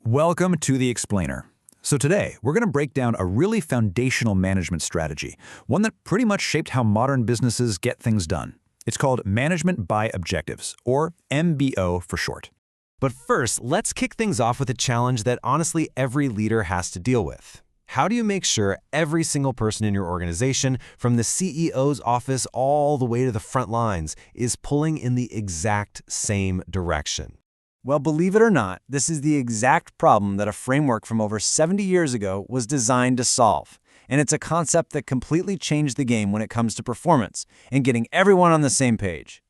Welcome to The Explainer. So today, we're going to break down a really foundational management strategy, one that pretty much shaped how modern businesses get things done. It's called Management by Objectives, or MBO for short. But first, let's kick things off with a challenge that honestly every leader has to deal with. How do you make sure every single person in your organization, from the CEO's office all the way to the front lines, is pulling in the exact same direction? Well, believe it or not, this is the exact problem that a framework from over 70 years ago was designed to solve. And it's a concept that completely changed the game when it comes to performance and getting everyone on the same page.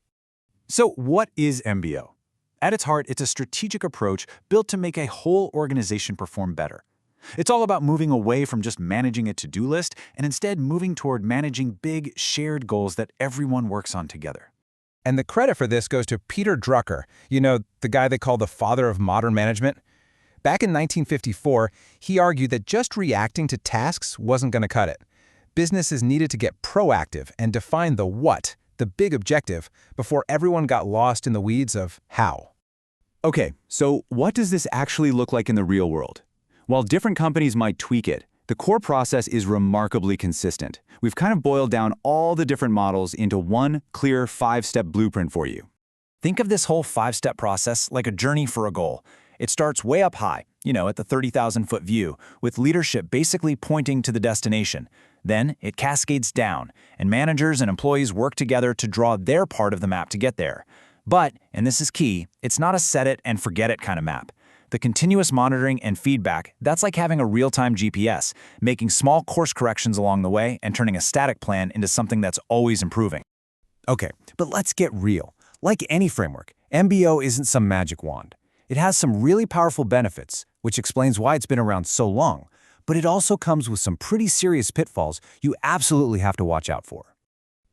So what is MBO? At its heart, it's a strategic approach built to make a whole organization perform better. It's all about moving away from just managing a to-do list and instead moving toward managing big, shared goals that everyone works on together. And the credit for this goes to Peter Drucker, the guy they call the father of modern management. Back in 1954, he argued that just reacting to tasks wasn't going to cut it. Businesses needed to get proactive and define the what, the big objective, before everyone got lost in the weeds of how. Okay, so what does this actually look like in the real world? While different companies might tweak it, the core process is remarkably consistent. We've kind of boiled down all the different models into one clear 5-step blueprint for you. Think of this whole 5-step process like a journey for a goal. It starts way up high, at the 30,000-foot view, with leadership basically pointing to the destination. Then it cascades down, and managers and employees work together to draw their part of the map to get there. But, and this is key, it's not a set-it-and-forget-it kind of map. The continuous monitoring and feedback, that's like having a real-time GPS, making small course corrections along the way and turning a static plan into something that's always improving. Okay, but let's get real. Like any framework, MBO isn't some magic wand. It has some really powerful benefits, which explains why it's been around so long, but it also comes with some pretty serious pitfalls you absolutely have to watch out for.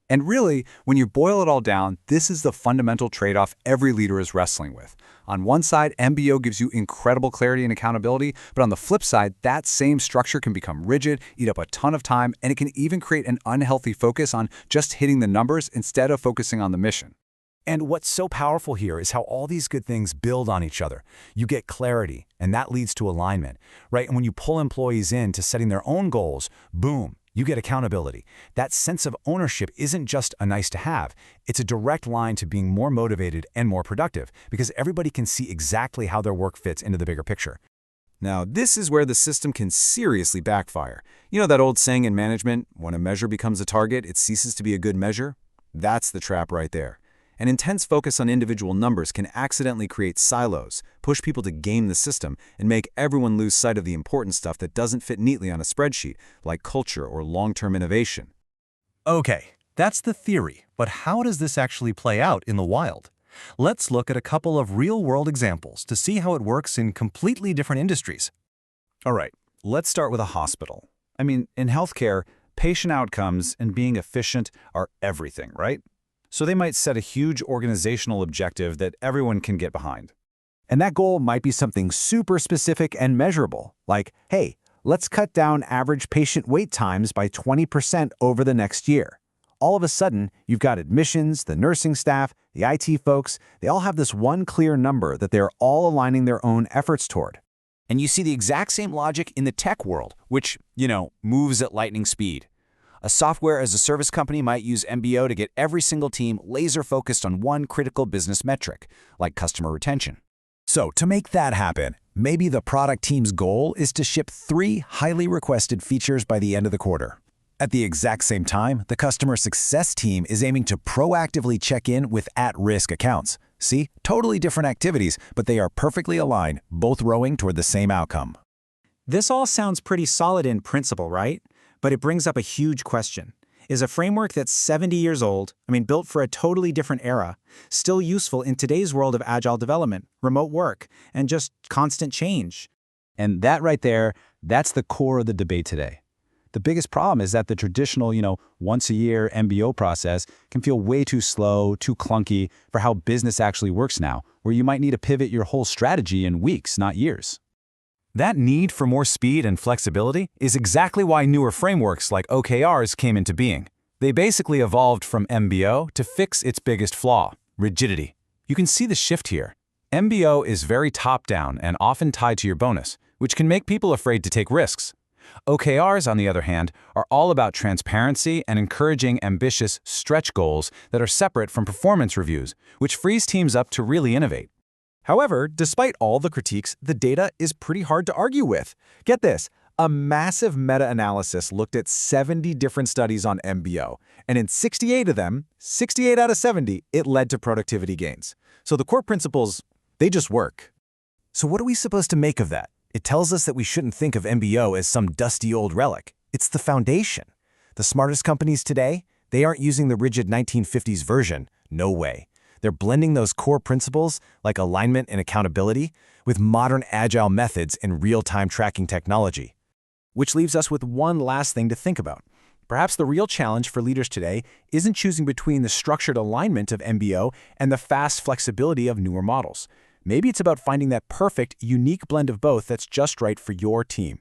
And really, when you boil it all down, this is the fundamental trade-off every leader is wrestling with. On one side, MBO gives you incredible clarity and accountability, but on the flip side, that same structure can become rigid, eat up a ton of time, and it can even create an unhealthy focus on just hitting the numbers instead of focusing on the mission. And what's so powerful here is how all these good things build on each other. You get clarity, and that leads to alignment, right? And when you pull employees in to setting their own goals, boom, you get accountability. That sense of ownership isn't just a nice to have. It's a direct line to being more motivated and more productive because everybody can see exactly how their work fits into the bigger picture. Now, this is where the system can seriously backfire. You know that old saying in management, when a measure becomes a target, it ceases to be a good measure? That's the trap right there. An intense focus on individual numbers can accidentally create silos, push people to game the system, and make everyone lose sight of the important stuff that doesn't fit neatly on a spreadsheet, like culture or long-term innovation. Okay, that's the theory, but how does this actually play out in the wild? Let's look at a couple of real-world examples to see how it works in completely different industries. All right, let's start with a hospital. In healthcare, patient outcomes and being efficient are everything, right? So they might set a huge organizational objective that everyone can get behind. And that goal might be something super specific and measurable, like, hey, let's cut down average patient wait times by 20% over the next year. All of a sudden, you've got admissions, the nursing staff, the IT folks, they all have this one clear number that they're all aligning their own efforts toward. And you see the exact same logic in the tech world, which, moves at lightning speed. A software-as-a-service company might use MBO to get every single team laser-focused on one critical business metric, like customer retention. So to make that happen, maybe the product team's goal is to ship 3 highly requested features by the end of the quarter. At the exact same time, the customer success team is aiming to proactively check in with at-risk accounts. See, totally different activities, but they are perfectly aligned, both rowing toward the same outcome. This all sounds pretty solid in principle, right? But it brings up a huge question. Is a framework that's 70 years old, built for a totally different era, still useful in today's world of agile development, remote work, and just constant change? And that right there, that's the core of the debate today. The biggest problem is that the traditional, once-a-year MBO process can feel way too slow, too clunky for how business actually works now, where you might need to pivot your whole strategy in weeks, not years. That need for more speed and flexibility is exactly why newer frameworks like OKRs came into being. They basically evolved from MBO to fix its biggest flaw, rigidity. You can see the shift here. MBO is very top-down and often tied to your bonus, which can make people afraid to take risks. OKRs, on the other hand, are all about transparency and encouraging ambitious stretch goals that are separate from performance reviews, which frees teams up to really innovate. However, despite all the critiques, the data is pretty hard to argue with. Get this, a massive meta-analysis looked at 70 different studies on MBO, and in 68 of them, 68 out of 70, it led to productivity gains. So the core principles, they just work. So what are we supposed to make of that? It tells us that we shouldn't think of MBO as some dusty old relic. It's the foundation. The smartest companies today, they aren't using the rigid 1950s version. No way. They're blending those core principles, like alignment and accountability, with modern agile methods and real-time tracking technology. Which leaves us with one last thing to think about. Perhaps the real challenge for leaders today isn't choosing between the structured alignment of MBO and the fast flexibility of newer models. Maybe it's about finding that perfect, unique blend of both that's just right for your team.